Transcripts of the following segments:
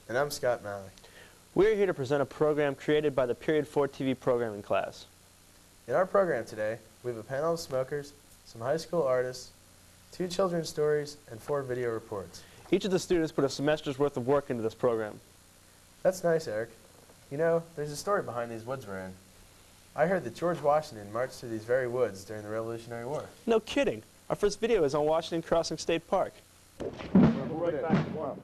And I'm Scott Malik. We're here to present a program created by the Period 4 TV programming class. In our program today, we have a panel of smokers, some high school artists, 2 children's stories, and 4 video reports. Each of the students put a semester's worth of work into this program. That's nice, Eric. You know, there's a story behind these woods we're in. I heard that George Washington marched through these very woods during the Revolutionary War. No kidding. Our first video is on Washington Crossing State Park. Right back to one.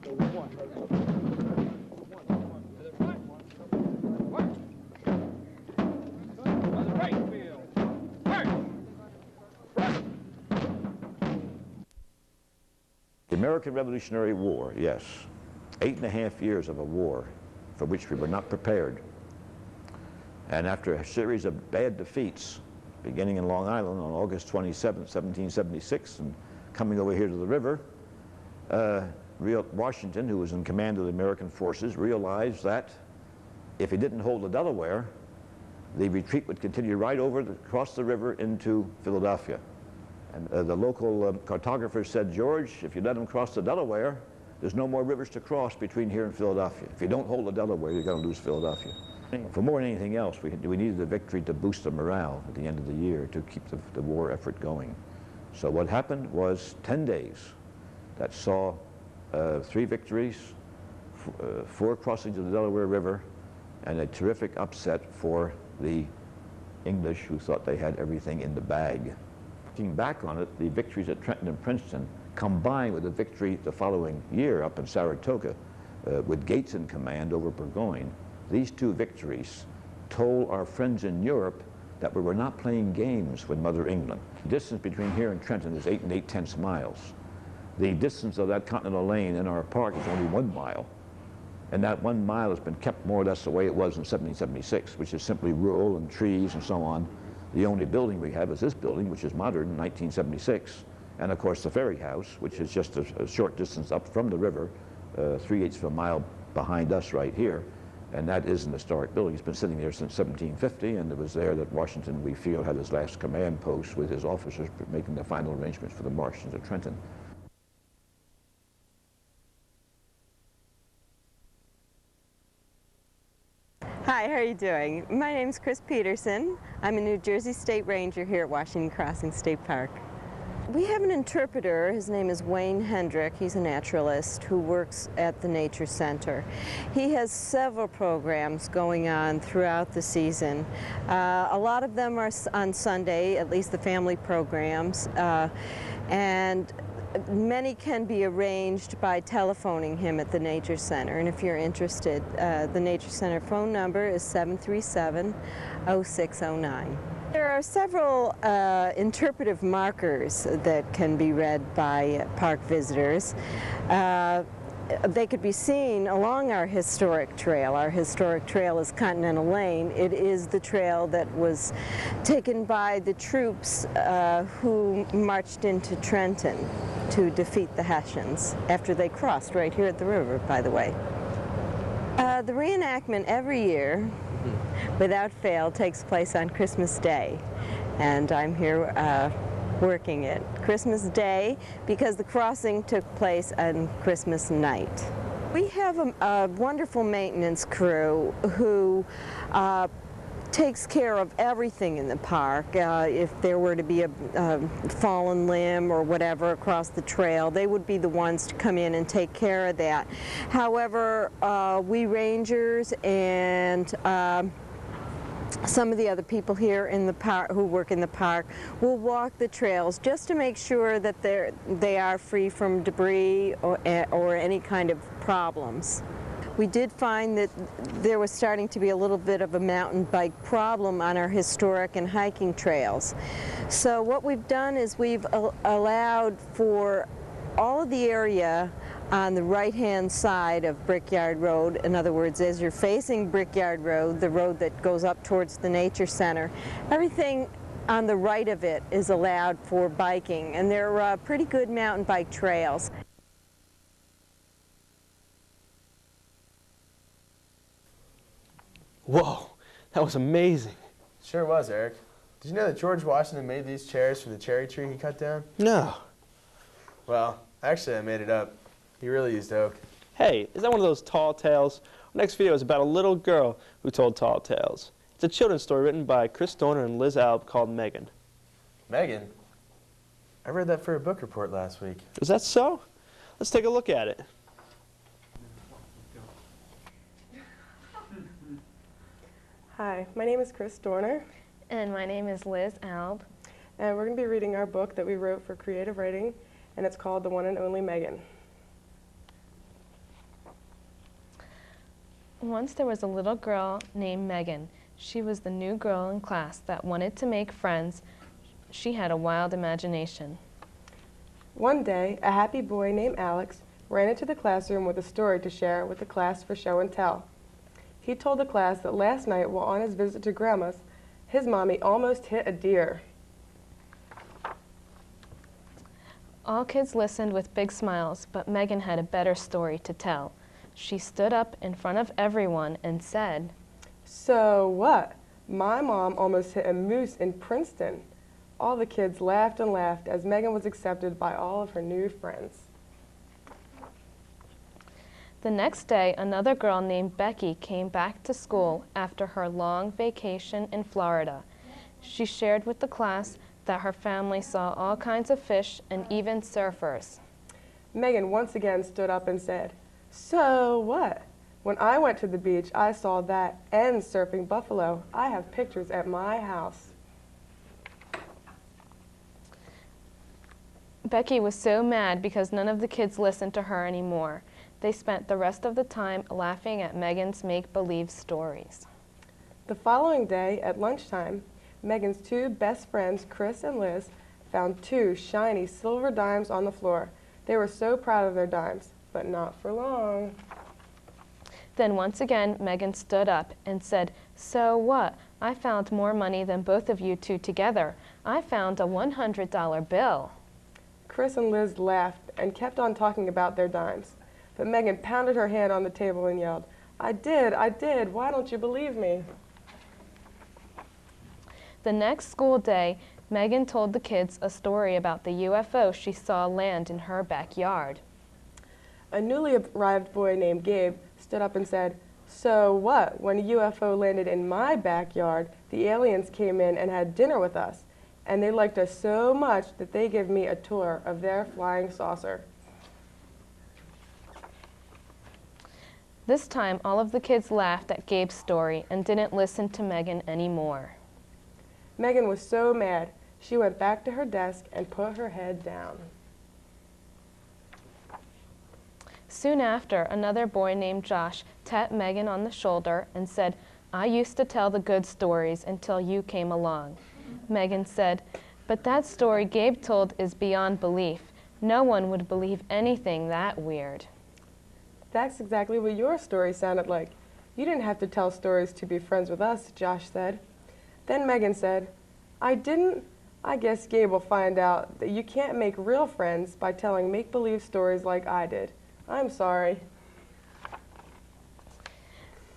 The American Revolutionary War, yes. 8.5 years of a war for which we were not prepared. And after a series of bad defeats, beginning in Long Island on August 27, 1776, and coming over here to the river, Washington, who was in command of the American forces, realized that if he didn't hold the Delaware, the retreat would continue right across the river into Philadelphia. And the local cartographer said, George, if you let them cross the Delaware, there's no more rivers to cross between here and Philadelphia. If you don't hold the Delaware, you're going to lose Philadelphia. For more than anything else, we needed a victory to boost the morale at the end of the year, to keep the war effort going. So what happened was 10 days that saw 3 victories, 4 crossings of the Delaware River, and a terrific upset for the English, who thought they had everything in the bag. Looking back on it, the victories at Trenton and Princeton, combined with the victory the following year up in Saratoga, with Gates in command over Burgoyne, these 2 victories told our friends in Europe that we were not playing games with Mother England. The distance between here and Trenton is 8 8/10 miles. The distance of that Continental Lane in our park is only 1 mile. And that 1 mile has been kept more or less the way it was in 1776, which is simply rural and trees and so on. The only building we have is this building, which is modern, 1976. And of course the Ferry House, which is just a short distance up from the river, 3/8 of a mile behind us right here. And that is an historic building. It's been sitting there since 1750, and it was there that Washington, we feel, had his last command post with his officers making the final arrangements for the march into Trenton. Hi, how are you doing? My name's Chris Peterson. I'm a New Jersey State Ranger here at Washington Crossing State Park. We have an interpreter. His name is Wayne Hendrick. He's a naturalist who works at the Nature Center. He has several programs going on throughout the season. A lot of them are on Sunday, at least the family programs, and many can be arranged by telephoning him at the Nature Center. And if you're interested, the Nature Center phone number is 737-0609. There are several interpretive markers that can be read by park visitors. They could be seen along our historic trail. Our historic trail is Continental Lane. It is the trail that was taken by the troops who marched into Trenton to defeat the Hessians after they crossed right here at the river, by the way. The reenactment every year, without fail, takes place on Christmas Day, and I'm here working it. Christmas Day because the crossing took place on Christmas night. We have a wonderful maintenance crew who takes care of everything in the park. If there were to be a fallen limb or whatever across the trail, they would be the ones to come in and take care of that. However, we rangers and some of the other people here in the park who work in the park will walk the trails just to make sure that they are free from debris or any kind of problems. We did find that there was starting to be a little bit of a mountain bike problem on our historic and hiking trails. So what we've done is we've allowed for all of the area on the right-hand side of Brickyard Road. In other words, as you're facing Brickyard Road, the road that goes up towards the Nature Center, everything on the right of it is allowed for biking, and they're pretty good mountain bike trails. Whoa, that was amazing. Sure was, Eric. Did you know that George Washington made these chairs from the cherry tree he cut down? No. Well, actually I made it up. He really used oak. Hey, is that one of those tall tales? Our next video is about a little girl who told tall tales. It's a children's story written by Chris Dorner and Liz Alb called Megan. Megan? I read that for a book report last week. Is that so? Let's take a look at it. Hi, my name is Chris Dorner, And my name is Liz Alb. and we're going to be reading our book that we wrote for creative writing, and it's called The One and Only Megan. Once there was a little girl named Megan. She was the new girl in class that wanted to make friends. She had a wild imagination. One day, a happy boy named Alex ran into the classroom with a story to share with the class for show and tell. He told the class that last night, while on his visit to Grandma's, his mommy almost hit a deer. All kids listened with big smiles, but Megan had a better story to tell. She stood up in front of everyone and said, So what? My mom almost hit a moose in Princeton. All the kids laughed and laughed as Megan was accepted by all of her new friends. The next day, another girl named Becky came back to school after her long vacation in Florida. She shared with the class that her family saw all kinds of fish and even surfers. Megan once again stood up and said, So what? When I went to the beach, I saw that and surfing buffalo. I have pictures at my house. Becky was so mad because none of the kids listened to her anymore. They spent the rest of the time laughing at Megan's make-believe stories. The following day, at lunchtime, Megan's two best friends, Chris and Liz, found two shiny silver dimes on the floor. They were so proud of their dimes, but not for long. Then once again, Megan stood up and said, So what? I found more money than both of you two together. I found a $100 bill. Chris and Liz laughed and kept on talking about their dimes. But Megan pounded her hand on the table and yelled, I did, why don't you believe me? The next school day, Megan told the kids a story about the UFO she saw land in her backyard. A newly arrived boy named Gabe stood up and said, So what? When a UFO landed in my backyard, the aliens came in and had dinner with us. And they liked us so much that they gave me a tour of their flying saucer. This time, all of the kids laughed at Gabe's story and didn't listen to Megan anymore. Megan was so mad, she went back to her desk and put her head down. Soon after, another boy named Josh tapped Megan on the shoulder and said, I used to tell the good stories until you came along. Megan said, But that story Gabe told is beyond belief. No one would believe anything that weird. That's exactly what your story sounded like. You didn't have to tell stories to be friends with us, Josh said. Then Megan said, I didn't? I guess Gabe will find out that you can't make real friends by telling make-believe stories like I did. I'm sorry.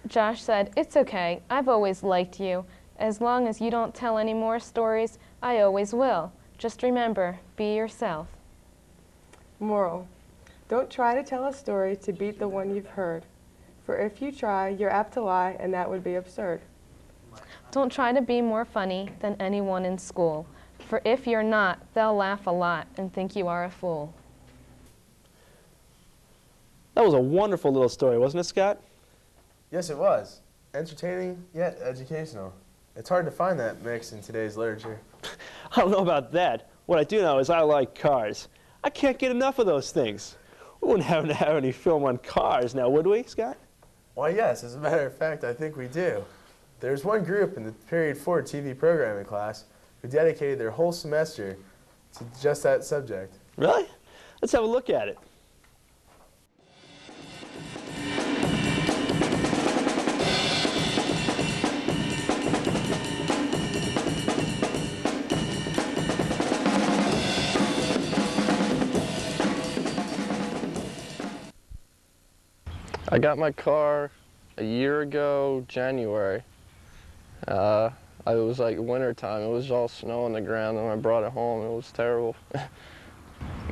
Josh said, It's okay. I've always liked you. As long as you don't tell any more stories, I always will. Just remember, be yourself. Moral: don't try to tell a story to beat the one you've heard. For if you try, you're apt to lie, and that would be absurd. Don't try to be more funny than anyone in school. For if you're not, they'll laugh a lot and think you are a fool. That was a wonderful little story, wasn't it, Scott? Yes, it was. Entertaining, yet educational. It's hard to find that mix in today's literature. I don't know about that. What I do know is I like cars. I can't get enough of those things. We wouldn't have to have any film on cars now, would we, Scott? Why, yes, as a matter of fact, I think we do. There's one group in the Period 4 TV programming class who dedicated their whole semester to just that subject. Really? Let's have a look at it. I got my car a year ago, January. It was like winter time. It was all snow on the ground, and when I brought it home, it was terrible.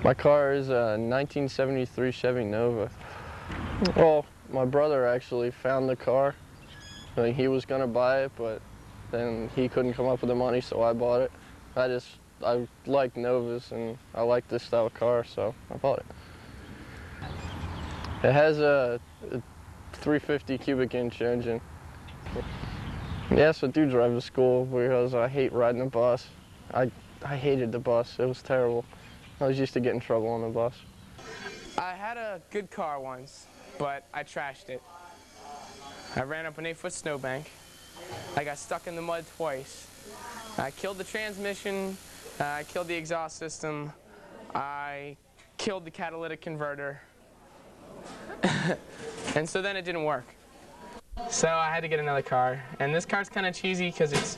My car is a 1973 Chevy Nova. Well, my brother actually found the car. I think he was gonna buy it, but then he couldn't come up with the money, so I bought it. I like Novas and I like this style of car, so I bought it. It has a 350 cubic inch engine. Yes, I do drive to school because I hate riding the bus. I hated the bus. It was terrible. I was used to getting in trouble on the bus. I had a good car once, but I trashed it. I ran up an 8-foot snowbank. I got stuck in the mud twice. I killed the transmission. I killed the exhaust system. I killed the catalytic converter. And so then it didn't work. So I had to get another car. And this car's kind of cheesy because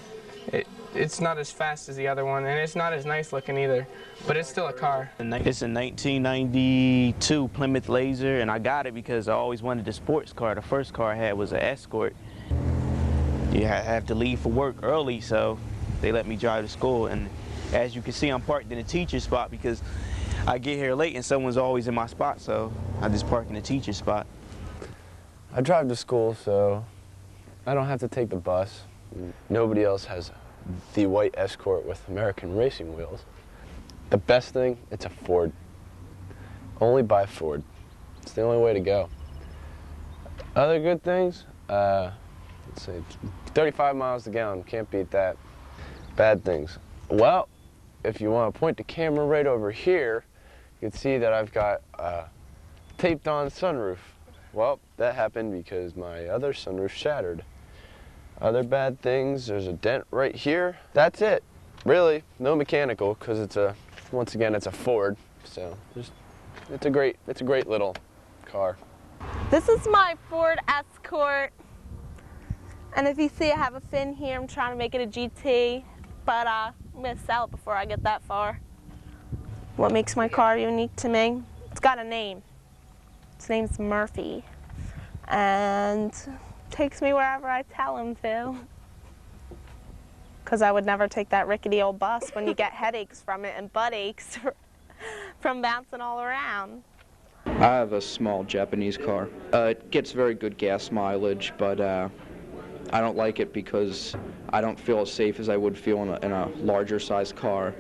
it's not as fast as the other one, and it's not as nice looking either, but it's still a car. It's a 1992 Plymouth Laser, and I got it because I always wanted a sports car. The first car I had was an Escort. You have to leave for work early, so they let me drive to school. And as you can see, I'm parked in a teacher's spot because I get here late and someone's always in my spot, so I just park in the teacher's spot. I drive to school, so I don't have to take the bus. Nobody else has the white Escort with American racing wheels. The best thing, it's a Ford. Only buy Ford. It's the only way to go. Other good things, let's see, 35 miles a gallon, can't beat that. Bad things. Well, if you want to point the camera right over here, you can see that I've got a taped on sunroof. Well, that happened because my other sunroof shattered. Other bad things, there's a dent right here. That's it. Really, no mechanical, because once again, it's a Ford. So it's a great little car. This is my Ford Escort. And if you see, I have a fin here. I'm trying to make it a GT, but I'm gonna sell it before I get that far. What makes my car unique to me? It's got a name. His name's Murphy, and takes me wherever I tell him to. Because I would never take that rickety old bus when you get headaches from it and butt aches from bouncing all around. I have a small Japanese car. It gets very good gas mileage, but I don't like it because I don't feel as safe as I would feel in a larger size car.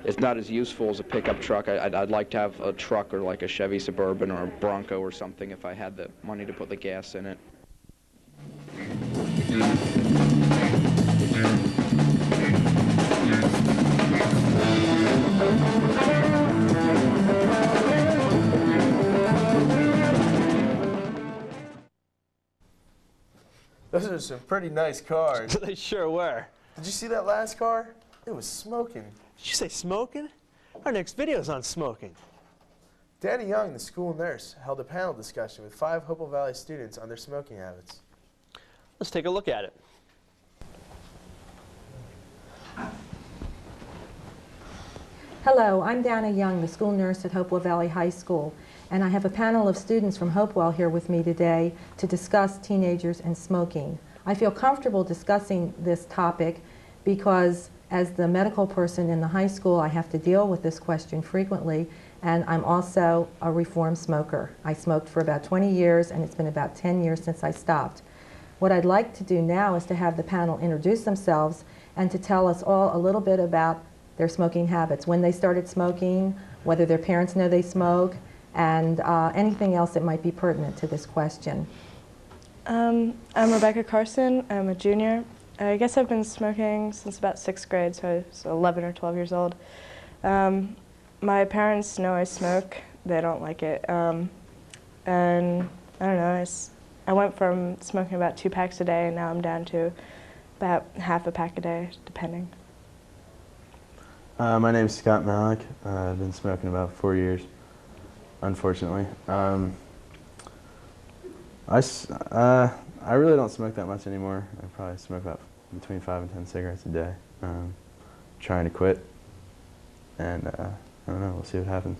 It's not as useful as a pickup truck. I'd like to have a truck or like a Chevy Suburban or a Bronco or something if I had the money to put the gas in it. Those are some pretty nice cars. They sure were. Did you see that last car? It was smoking. Did you say smoking? Our next video's on smoking. Danny Young, the school nurse, held a panel discussion with 5 Hopewell Valley students on their smoking habits. Let's take a look at it. Hello, I'm Dana Young, the school nurse at Hopewell Valley High School, and I have a panel of students from Hopewell here with me today to discuss teenagers and smoking. I feel comfortable discussing this topic because as the medical person in the high school, I have to deal with this question frequently, and I'm also a reformed smoker. I smoked for about 20 years, and it's been about 10 years since I stopped. What I'd like to do now is to have the panel introduce themselves and to tell us all a little bit about their smoking habits, when they started smoking, whether their parents know they smoke, and anything else that might be pertinent to this question. I'm Rebecca Carson. I'm a junior. I guess I've been smoking since about 6th grade, so I was 11 or 12 years old. My parents know I smoke. They don't like it. And I don't know, I went from smoking about 2 packs a day, and now I'm down to about half a pack a day, depending. My name's Scott Malik. I've been smoking about 4 years, unfortunately. I really don't smoke that much anymore. I probably smoke about between 5 and 10 cigarettes a day. Trying to quit, and I don't know, we'll see what happens.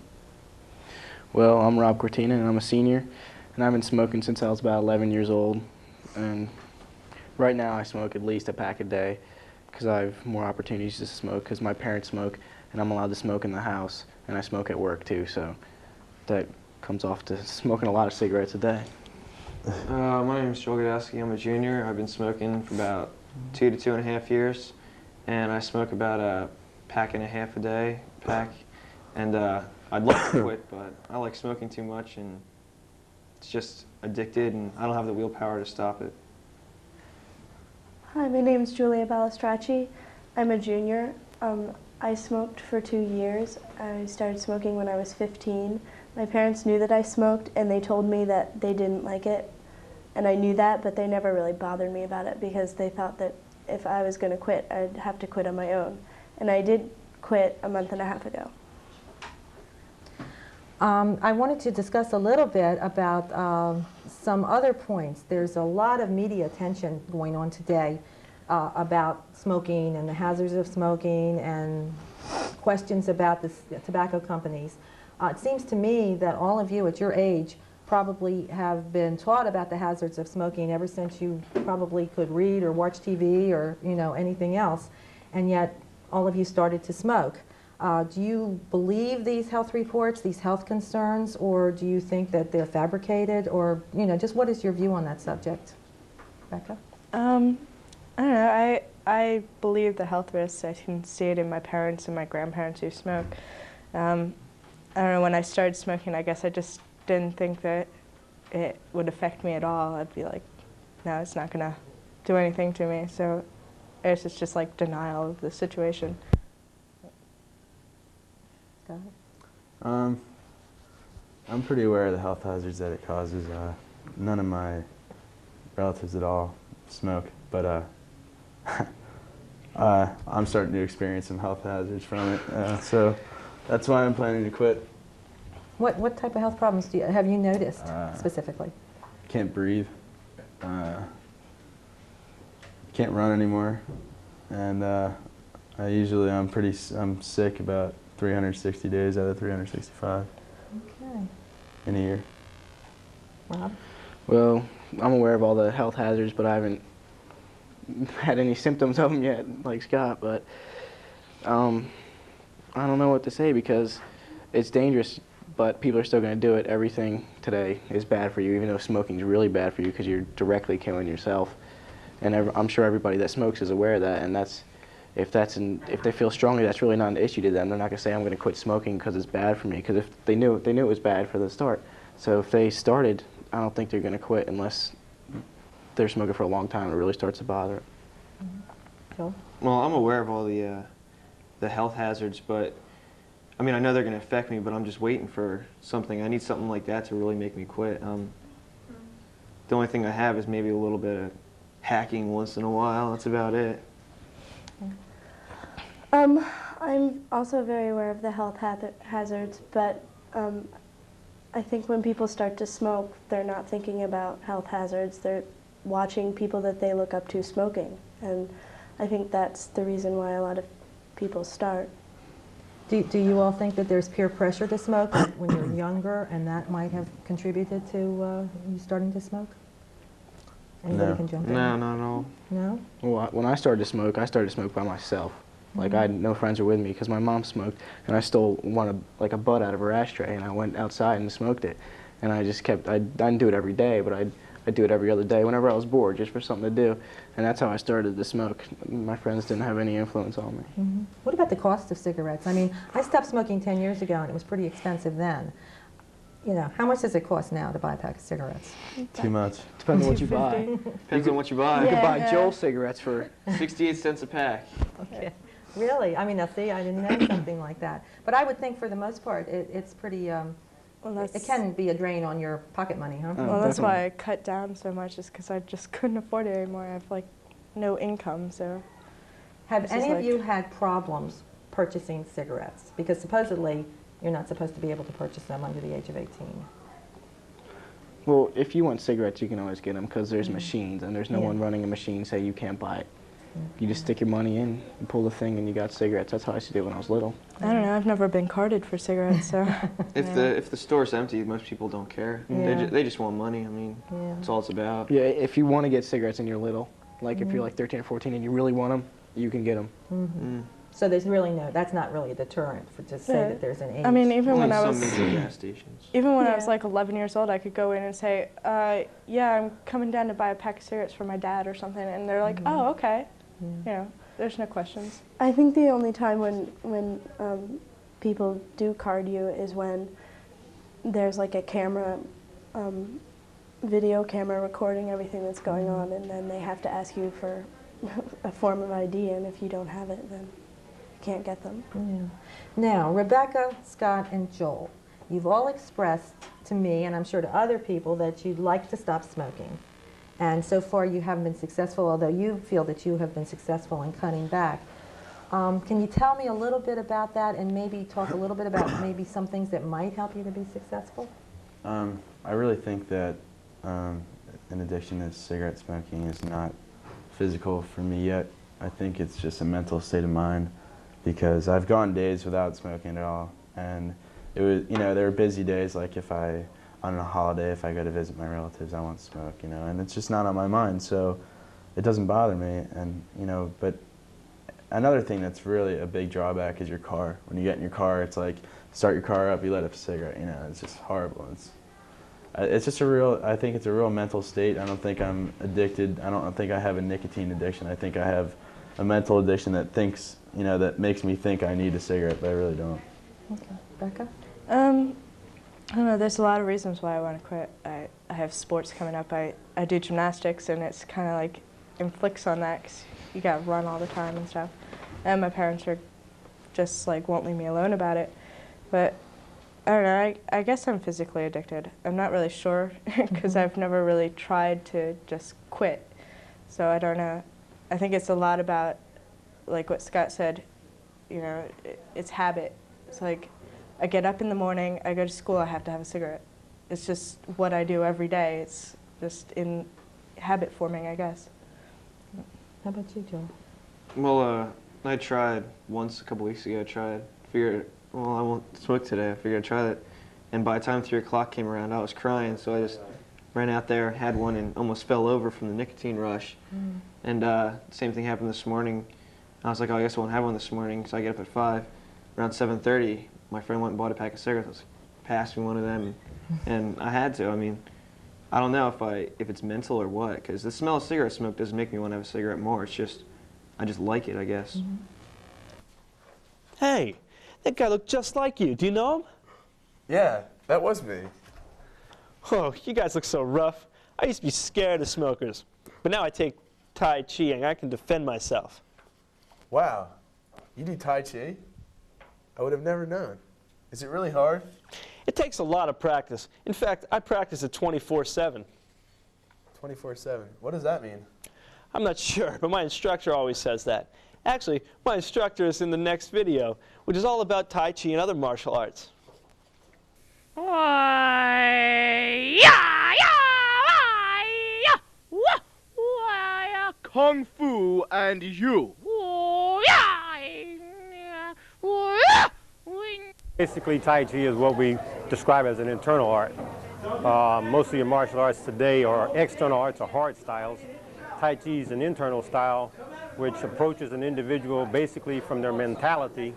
Well, I'm Rob Cortina, and I'm a senior, and I've been smoking since I was about 11 years old. And right now I smoke at least a pack a day because I have more opportunities to smoke because my parents smoke, and I'm allowed to smoke in the house, and I smoke at work too, so that comes off to smoking a lot of cigarettes a day. My name is Joel Godowski. I'm a junior. I've been smoking for about 2 to 2.5 years, and I smoke about a pack and a half a day, and I'd like to quit, but I like smoking too much, and it's just addicted, and I don't have the willpower to stop it. Hi, my name is Julia Balistracci. I'm a junior. I smoked for 2 years. I started smoking when I was 15. My parents knew that I smoked, and they told me that they didn't like it. And I knew that, but they never really bothered me about it because they thought that if I was going to quit, I'd have to quit on my own. And I did quit a month and a half ago. I wanted to discuss a little bit about some other points. There's a lot of media attention going on today about smoking and the hazards of smoking and questions about the tobacco companies. It seems to me that all of you at your age probably have been taught about the hazards of smoking ever since you probably could read or watch TV or anything else, and yet all of you started to smoke. Do you believe these health reports, these health concerns, or do you think that they're fabricated, or just what is your view on that subject? Rebecca? I don't know. I believe the health risks. I can see it in my parents and my grandparents who smoke. I don't know, when I started smoking, I guess I just didn't think that it would affect me at all. I'd be like, no, it's not going to do anything to me. So I guess it's just like denial of the situation. Go ahead. I'm pretty aware of the health hazards that it causes. None of my relatives at all smoke, but I'm starting to experience some health hazards from it. So that's why I'm planning to quit. What type of health problems have you noticed specifically? Can't breathe. Can't run anymore, and I'm sick about 360 days out of 365 in a year. Rob? Well, I'm aware of all the health hazards, but I haven't had any symptoms of them yet, like Scott. But I don't know what to say because it's dangerous, but people are still going to do it. Everything today is bad for you, even though smoking is really bad for you because you're directly killing yourself. And I'm sure everybody that smokes is aware of that, and if they feel strongly that's really not an issue to them, they're not going to say I'm going to quit smoking because it's bad for me, because if they knew it was bad for the start. So if they started, I don't think they're going to quit unless they're smoking for a long time and it really starts to bother it. Joel? Well, I'm aware of all the health hazards, but I mean, I know they're going to affect me, but I'm just waiting for something. I need something like that to really make me quit. The only thing I have is maybe a little bit of hacking once in a while. That's about it. I'm also very aware of the health hazards, but I think when people start to smoke, they're not thinking about health hazards. They're watching people that they look up to smoking, and I think that's the reason why a lot of people start. Do you all think that there's peer pressure to smoke when you're younger, and that might have contributed to you starting to smoke? Anybody can jump in? No, not at all. No? Well, when I started to smoke by myself. Like, I had no friends were with me because my mom smoked, and I stole a butt out of her ashtray, and I went outside and smoked it. And I just kept, I didn't do it every day, but I'd do it every other day whenever I was bored, just for something to do. And that's how I started to smoke. My friends didn't have any influence on me. Mm-hmm. What about the cost of cigarettes? I mean, I stopped smoking 10 years ago, and it was pretty expensive then. How much does it cost now to buy a pack of cigarettes? Too much. Depends on what you buy. Depends on what you buy. You could buy Joel cigarettes for 68 cents a pack. Okay. Really? I mean, now see, I didn't know something like that. But I would think for the most part, it's pretty, it can be a drain on your pocket money, huh? Well, that's why I cut down so much, is because I just couldn't afford it anymore. I have no income, so. Have any of you had problems purchasing cigarettes? Because supposedly you're not supposed to be able to purchase them under the age of 18. Well, if you want cigarettes, you can always get them because there's machines, and there's no one running a machine say you can't buy it. You just stick your money in, you pull the thing, and you got cigarettes. That's how I used to do it when I was little. I don't know. I've never been carded for cigarettes, so. If the store's empty, most people don't care. Yeah. They just want money. I mean, that's all it's about. Yeah, if you want to get cigarettes and you're little, like if you're like 13 or 14 and you really want them, you can get them. Mm-hmm. So there's really that's not really a deterrent for to say that there's an age. I mean, even when I Some was major gas stations. even when I was like 11 years old, I could go in and say, yeah, I'm coming down to buy a pack of cigarettes for my dad or something, and they're like, oh, okay. Yeah. You know, there's no questions. I think the only time when people do cardio is when there's like a camera, video camera recording everything that's going on, and then they have to ask you for a form of ID, and if you don't have it, then you can't get them. Yeah. Now, Rebecca, Scott, and Joel, you've all expressed to me, and I'm sure to other people, that you'd like to stop smoking. And so far you haven't been successful, although you feel that you have been successful in cutting back. Can you tell me a little bit about that, and maybe talk a little bit about maybe some things that might help you to be successful? I really think that an addiction to cigarette smoking is not physical for me yet. I think it's just a mental state of mind, because I've gone days without smoking at all, and it was, you know, there were busy days, like if on a holiday, if I go to visit my relatives, I won't smoke, you know, and it's just not on my mind, so it doesn't bother me. And you know, but another thing that's really a big drawback is your car. When you get in your car, it's like, start your car up, you light up a cigarette, you know, it's just horrible. It's just I think it's a real mental state. I don't think I'm addicted. I don't think I have a nicotine addiction. I think I have a mental addiction that thinks, you know, that makes me think I need a cigarette, but I really don't. Okay. Becca? I don't know, there's a lot of reasons why I want to quit. I have sports coming up. I do gymnastics, and it's kind of like inflicts on that, because you got to run all the time and stuff. And my parents are just like won't leave me alone about it. But I don't know, I guess I'm physically addicted. I'm not really sure, because I've never really tried to just quit. So I don't know. I think it's a lot about, like what Scott said, you know, it's habit. It's like, I get up in the morning, I go to school, I have to have a cigarette. It's just what I do every day. It's just in habit forming, I guess. How about you, Joel? Well, I tried once a couple weeks ago. Figured, well, I won't smoke today. I figured I'd try that. And by the time 3 o'clock came around, I was crying, so I just ran out there, had one, and almost fell over from the nicotine rush. And same thing happened this morning. I was like, oh, I guess I won't have one this morning, so I get up at 5. Around 7:30, my friend went and bought a pack of cigarettes. I was like, passed me one of them, and I had to. I mean, I don't know if it's mental or what, because the smell of cigarette smoke doesn't make me want to have a cigarette more. It's just, I just like it, I guess. Hey, that guy looked just like you. Do you know him? Yeah, that was me. Oh, you guys look so rough. I used to be scared of smokers, but now I take Tai Chi and I can defend myself. Wow, you do Tai Chi? I would have never known. Is it really hard? It takes a lot of practice. In fact, I practice it 24/7. 24/7. What does that mean? I'm not sure, but my instructor always says that. Actually, my instructor is in the next video, which is all about Tai Chi and other martial arts. Kung Fu and you. Basically, Tai Chi is what we describe as an internal art. Most of your martial arts today are external arts or hard styles. Tai Chi is an internal style which approaches an individual basically from their mentality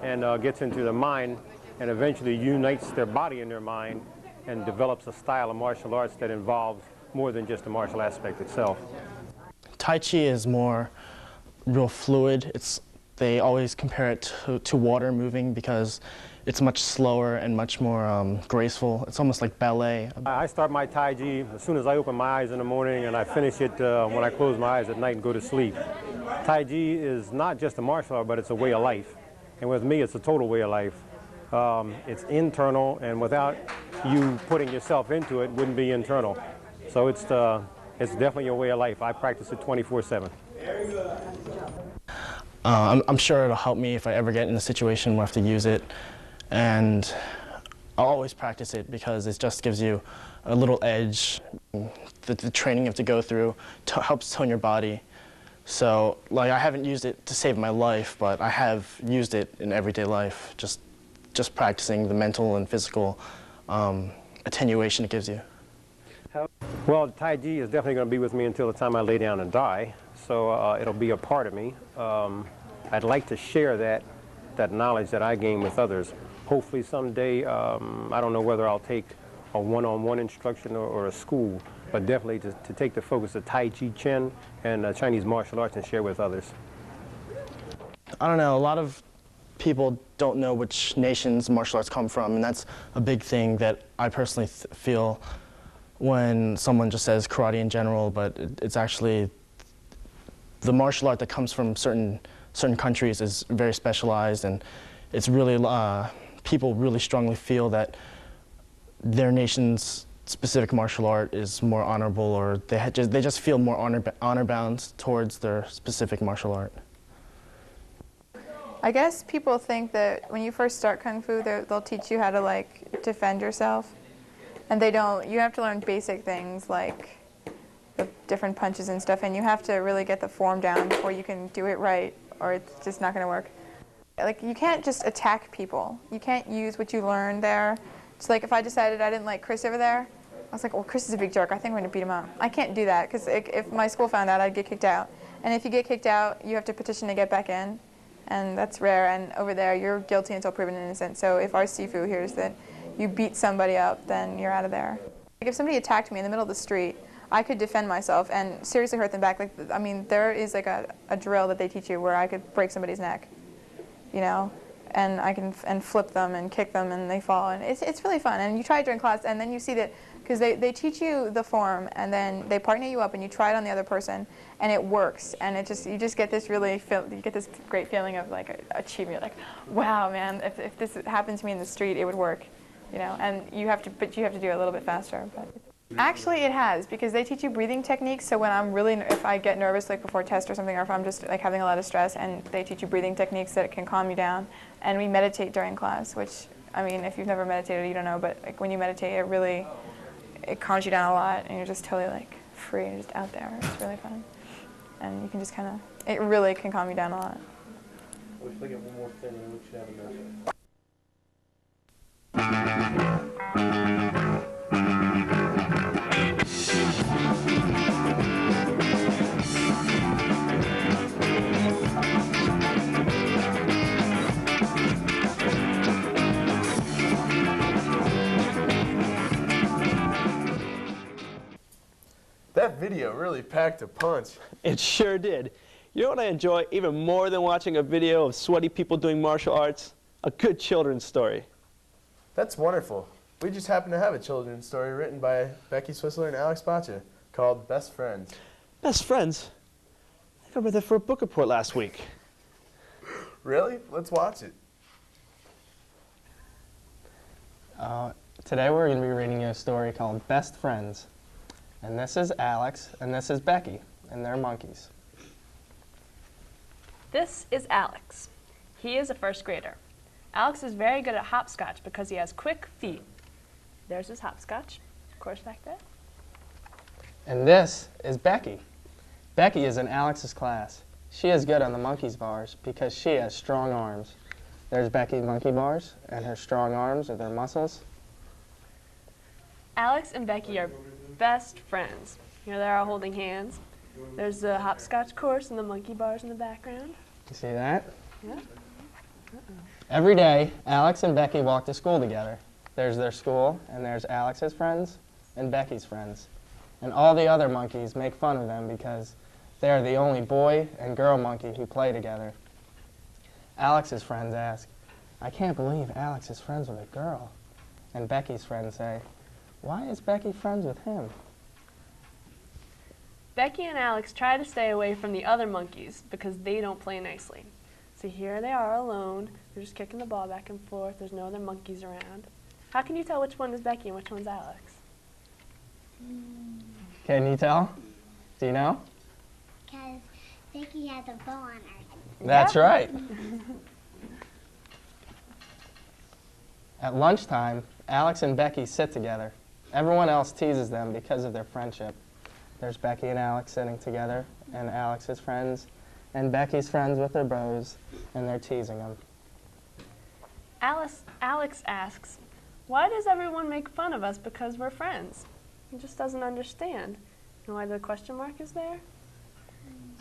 and gets into their mind and eventually unites their body and their mind and develops a style of martial arts that involves more than just the martial aspect itself. Tai Chi is more real fluid. They always compare it to water moving because it's much slower and much more graceful. It's almost like ballet. I start my Tai Chi as soon as I open my eyes in the morning, and I finish it when I close my eyes at night and go to sleep. Tai Chi is not just a martial art, but it's a way of life. And with me, it's a total way of life. It's internal, and without you putting yourself into it, wouldn't be internal. So it's definitely a way of life. I practice it 24/7. I'm sure it'll help me if I ever get in a situation where I have to use it. And I'll always practice it because it just gives you a little edge. The training you have to go through helps tone your body. So, like, I haven't used it to save my life, but I have used it in everyday life, just practicing the mental and physical attenuation it gives you. Well, Tai Chi is definitely going to be with me until the time I lay down and die, so it'll be a part of me. I'd like to share that knowledge that I gain with others. Hopefully someday, I don't know whether I'll take a one-on-one instruction or a school, but definitely to take the focus of Tai Chi Chen and Chinese martial arts and share with others. I don't know, a lot of people don't know which nations martial arts come from, and that's a big thing that I personally feel when someone just says karate in general, but it's actually the martial art that comes from certain countries is very specialized, and it's really, people really strongly feel that their nation's specific martial art is more honorable, or they just feel more honor bound towards their specific martial art. I guess people think that when you first start Kung Fu, they'll teach you how to like defend yourself. And they don't. You have to learn basic things like the different punches and stuff, and you have to really get the form down before you can do it right, or it's just not going to work. Like, you can't just attack people. You can't use what you learned there. It's like if I decided I didn't like Chris over there, I was like, well, Chris is a big jerk. I think I'm going to beat him up. I can't do that, because if my school found out, I'd get kicked out. And if you get kicked out, you have to petition to get back in. And that's rare, and over there, you're guilty until proven innocent. So if our Sifu hears that you beat somebody up, then you're out of there. Like if somebody attacked me in the middle of the street, I could defend myself and seriously hurt them back. Like, I mean, there is like a drill that they teach you where I could break somebody's neck, you know, and I can flip them and kick them and they fall, and it's really fun. And you try it during class, and then you see that, because they teach you the form, and then they partner you up, and you try it on the other person, and it works, and you just get this you get this great feeling of like achievement. You're like, wow, man, if this happened to me in the street, it would work, you know. And you have to do it a little bit faster. But actually, it has, because they teach you breathing techniques. So when if I get nervous, like before a test or something, or if I'm just like having a lot of stress, and they teach you breathing techniques that can calm you down, and we meditate during class, which, I mean, if you've never meditated, you don't know, but like when you meditate, it calms you down a lot, and you're just totally like free and just out there. It's really fun. And you can just it really can calm you down a lot. If we get one more thing, we should have enough. That video really packed a punch. It sure did. You know what I enjoy even more than watching a video of sweaty people doing martial arts? A good children's story. That's wonderful. We just happen to have a children's story written by Becky Swissler and Alex Bacha called Best Friends. Best Friends? I think I read that for a book report last week. Really? Let's watch it. Today we're going to be reading you a story called Best Friends. And this is Alex, and this is Becky, and they're monkeys. This is Alex. He is a first grader. Alex is very good at hopscotch because he has quick feet. There's his hopscotch, of course, back there. And this is Becky. Becky is in Alex's class. She is good on the monkey's bars because she has strong arms. There's Becky's monkey bars, and her strong arms are their muscles. Alex and Becky are best friends. Here they are holding hands. There's the hopscotch course and the monkey bars in the background. You see that? Yeah. Every day, Alex and Becky walk to school together. There's their school, and there's Alex's friends and Becky's friends. And all the other monkeys make fun of them because they are the only boy and girl monkey who play together. Alex's friends ask, "I can't believe Alex is friends with a girl." And Becky's friends say, "Why is Becky friends with him?" Becky and Alex try to stay away from the other monkeys because they don't play nicely. So here they are alone. They're just kicking the ball back and forth. There's no other monkeys around. How can you tell which one is Becky and which one's Alex? Can you tell? Do you know? Because Becky has a bow on her. That's right. At lunchtime, Alex and Becky sit together. Everyone else teases them because of their friendship. There's Becky and Alex sitting together, and Alex's friends, and Becky's friends with their bows, and they're teasing them. Alex asks, "Why does everyone make fun of us because we're friends?" He just doesn't understand. And why the question mark is there?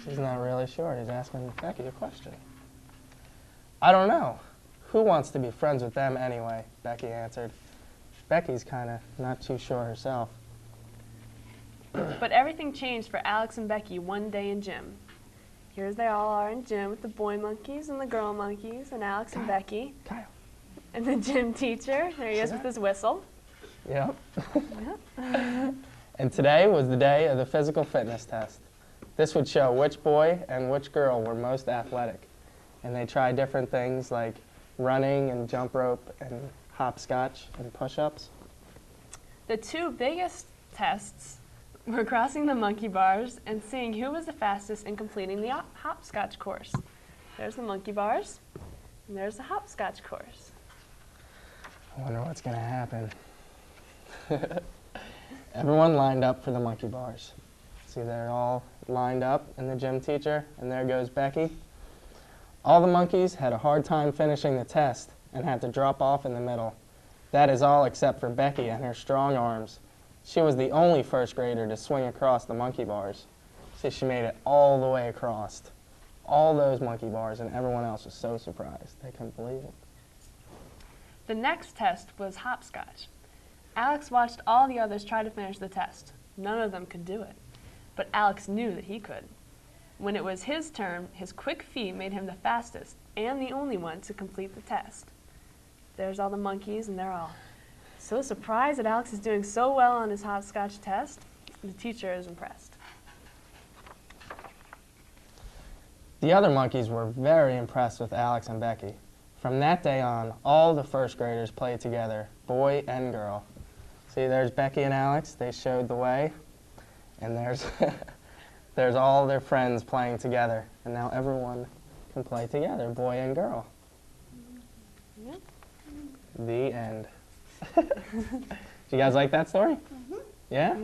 She's not really sure. He's asking Becky a question. I don't know. Who wants to be friends with them anyway? Becky answered. Becky's kind of not too sure herself. But everything changed for Alex and Becky one day in gym. Here they all are in gym with the boy monkeys and the girl monkeys and Alex and Becky. Kyle. And the gym teacher, there he is with his whistle. Yep. Yeah. And today was the day of the physical fitness test. This would show which boy and which girl were most athletic. And they tried different things like running and jump rope and hopscotch and push-ups. The two biggest tests were crossing the monkey bars and seeing who was the fastest in completing the hopscotch course. There's the monkey bars, and there's the hopscotch course. I wonder what's going to happen. Everyone lined up for the monkey bars. See, they're all lined up in the gym teacher, and there goes Becky. All the monkeys had a hard time finishing the test and had to drop off in the middle. That is all except for Becky and her strong arms. She was the only first grader to swing across the monkey bars. See, she made it all the way across. All those monkey bars, and everyone else was so surprised. They couldn't believe it. The next test was hopscotch. Alex watched all the others try to finish the test. None of them could do it, but Alex knew that he could. When it was his turn, his quick feet made him the fastest and the only one to complete the test. There's all the monkeys, and they're all so surprised that Alex is doing so well on his hopscotch test. The teacher is impressed. The other monkeys were very impressed with Alex and Becky. From that day on, all the first graders played together, boy and girl. See, there's Becky and Alex. They showed the way. And there's, there's all their friends playing together. And now everyone can play together, boy and girl. Yep. The end. Do you guys like that story? Yeah?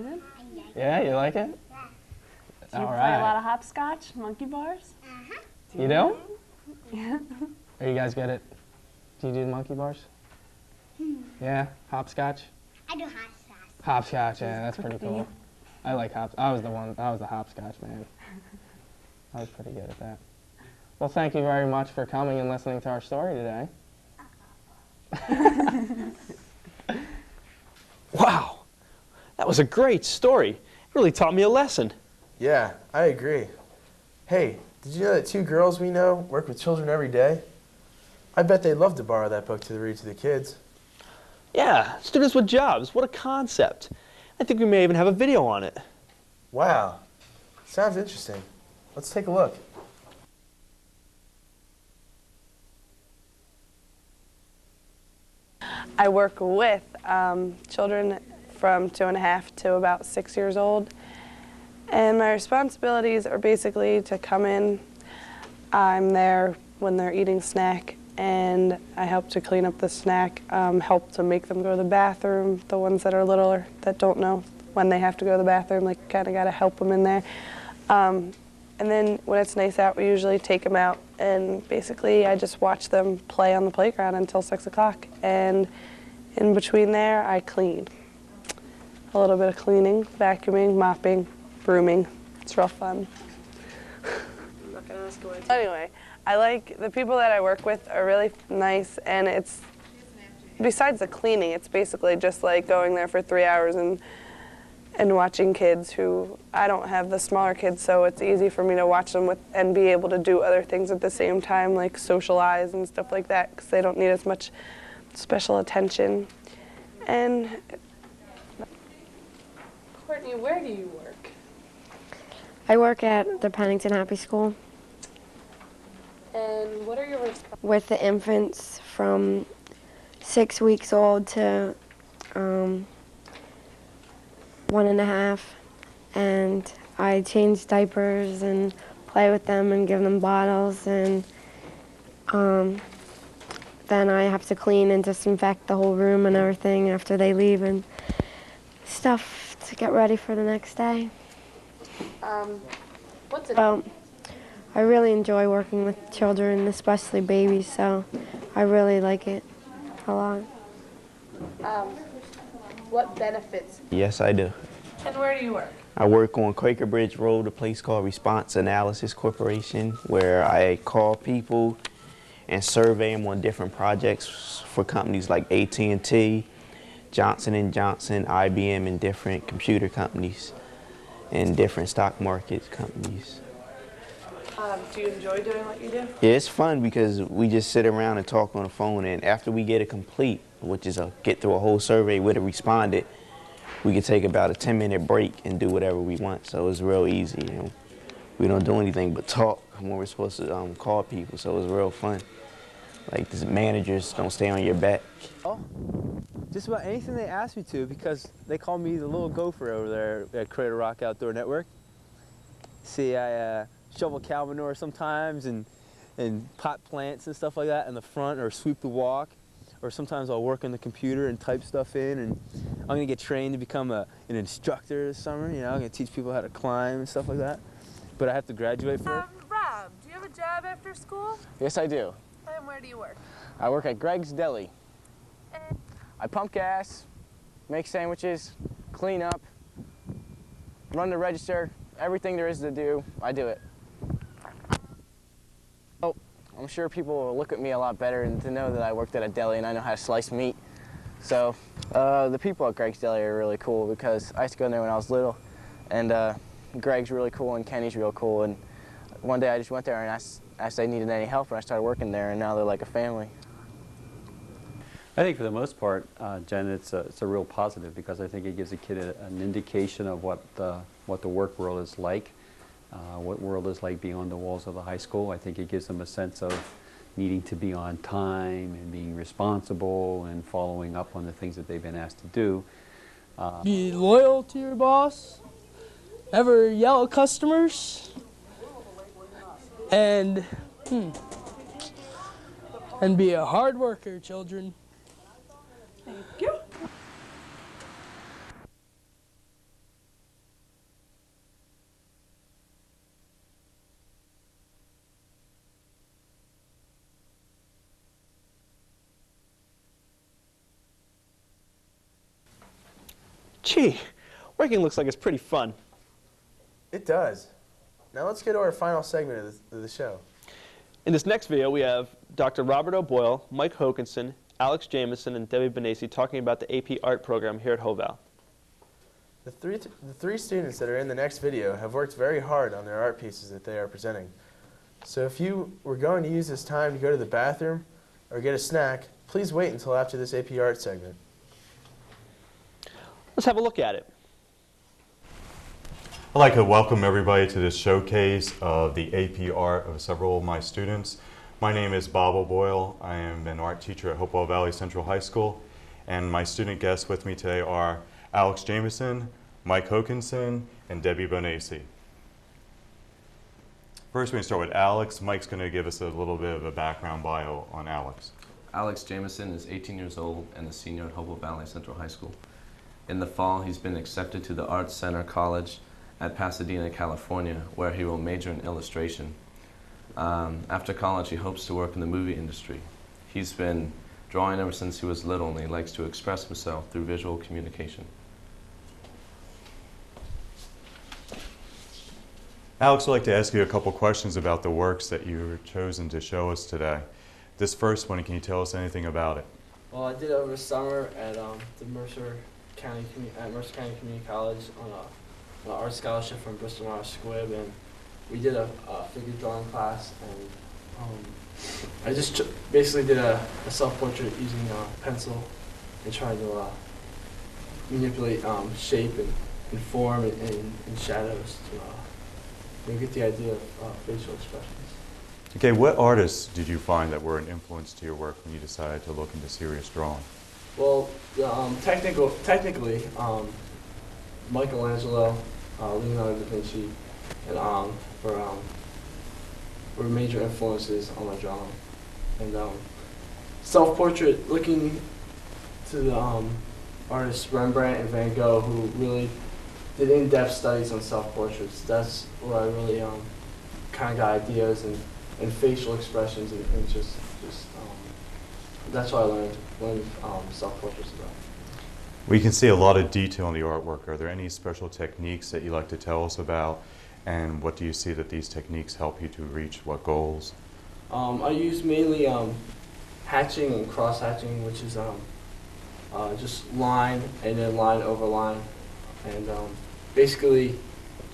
Yeah, you like it? Do you play a lot of hopscotch, monkey bars? You do? Yeah. Are you guys good at, do you do monkey bars? Yeah? Hopscotch? I do hopscotch. Hopscotch, yeah, that's pretty cool. I like I was the hopscotch man. I was pretty good at that. Well, thank you very much for coming and listening to our story today. Wow, that was a great story. It really taught me a lesson. Yeah, I agree. Hey, did you know that 2 girls we know work with children every day? I bet they'd love to borrow that book to read to the kids. Yeah, students with jobs. What a concept. I think we may even have a video on it. Wow, sounds interesting. Let's take a look. I work with children from 2.5 to about 6 years old, and my responsibilities are basically to come in. I'm there when they're eating snack, and I help to clean up the snack, help to make them go to the bathroom, the ones that are littler that don't know when they have to go to the bathroom, like kind of got to help them in there. And then when it's nice out, we usually take them out, and basically I just watch them play on the playground until 6 o'clock. And in between there, I clean. A little bit of cleaning, vacuuming, mopping, brooming. It's real fun. I'm not going to ask away. Anyway, I like the people that I work with are really nice, and it's, besides the cleaning, it's basically just like going there for 3 hours and watching kids who, I don't have the smaller kids, so it's easy for me to watch them with and be able to do other things at the same time, like socialize and stuff like that, because they don't need as much special attention. And Courtney, where do you work? I work at the Pennington Happy School And what are your responsibilities? with the infants from 6 weeks old to 1.5, and I change diapers and play with them and give them bottles, and then I have to clean and disinfect the whole room and everything after they leave and stuff to get ready for the next day. What's it? Well, I really enjoy working with children, especially babies, so I really like it a lot. What benefits? Yes, I do. And where do you work? I work on Quaker Bridge Road, a place called Response Analysis Corporation, where I call people and survey them on different projects for companies like AT&T, Johnson & Johnson, IBM, and different computer companies and different stock market companies. Do you enjoy doing what you do? Yeah, it's fun because we just sit around and talk on the phone, and after we get it complete, which is get through a whole survey with a respondent, we can take about a 10-minute break and do whatever we want. So it's real easy. You know, we don't do anything but talk when we're supposed to call people. So it's real fun. Like the managers don't stay on your back. Oh, just about anything they ask me to, because they call me the little gopher over there at Crater Rock Outdoor Network. See, I shovel cow manure sometimes and pot plants and stuff like that in the front, or sweep the walk, or sometimes I'll work on the computer and type stuff in, and I'm gonna get trained to become an instructor this summer. You know, I'm gonna teach people how to climb and stuff like that, but I have to graduate first. Rob, do you have a job after school? Yes, I do. And where do you work? I work at Greg's Deli. I pump gas, make sandwiches, clean up, run the register, everything there is to do, I do it. Oh, I'm sure people will look at me a lot better and to know that I worked at a deli and I know how to slice meat. So the people at Greg's Deli are really cool, because I used to go in there when I was little, and Greg's really cool and Kenny's real cool, and one day I just went there and asked if they needed any help, and I started working there, and now they're like a family. I think for the most part, Jen, it's a real positive, because I think it gives a kid an indication of what the work world is like, what world is like beyond the walls of the high school. I think it gives them a sense of needing to be on time and being responsible and following up on the things that they've been asked to do. Be loyal to your boss, never yell at customers, and be a hard worker, children. Thank you. Gee, working looks like it's pretty fun. It does. Now let's get to our final segment of the show. In this next video, we have Dr. Robert O'Boyle, Mike Hokinson, Alex Jamison, and Debbie Benassi talking about the AP Art program here at Hopewell. The three students that are in the next video have worked very hard on their art pieces that they are presenting. So if you were going to use this time to go to the bathroom or get a snack, please wait until after this AP Art segment. Let's have a look at it. I'd like to welcome everybody to this showcase of the AP art of several of my students. My name is Bob O'Boyle. I am an art teacher at Hopewell Valley Central High School, and my student guests with me today are Alex Jamison, Mike Hokinson, and Debbie Benassi. First, we're going to start with Alex. Mike's going to give us a little bit of a background bio on Alex. Alex Jamison is 18 years old and a senior at Hopewell Valley Central High School. In the fall, he's been accepted to the Arts Center College at Pasadena, California, where he will major in illustration. After college, he hopes to work in the movie industry. He's been drawing ever since he was little, and he likes to express himself through visual communication. Alex, I'd like to ask you a couple questions about the works that you've chosen to show us today. This first one, can you tell us anything about it? Well, I did it over the summer at the Mercer County Community College on an art scholarship from Bristol Myers Squibb, and we did a figure drawing class, and I just basically did a self-portrait using pencil and trying to manipulate shape and form and shadows to get the idea of facial expressions. Okay, what artists did you find that were an influence to your work when you decided to look into serious drawing? Well, technically, Michelangelo, Leonardo da Vinci, and were major influences on my drawing. And self-portrait, looking to the artists Rembrandt and Van Gogh, who really did in-depth studies on self-portraits. That's where I really kind of got ideas and facial expressions and just that's what I learned self-portraits about. We can see a lot of detail in the artwork. Are there any special techniques that you'd like to tell us about? And what do you see that these techniques help you to reach what goals? I use mainly hatching and cross hatching, which is just line and then line over line. And basically,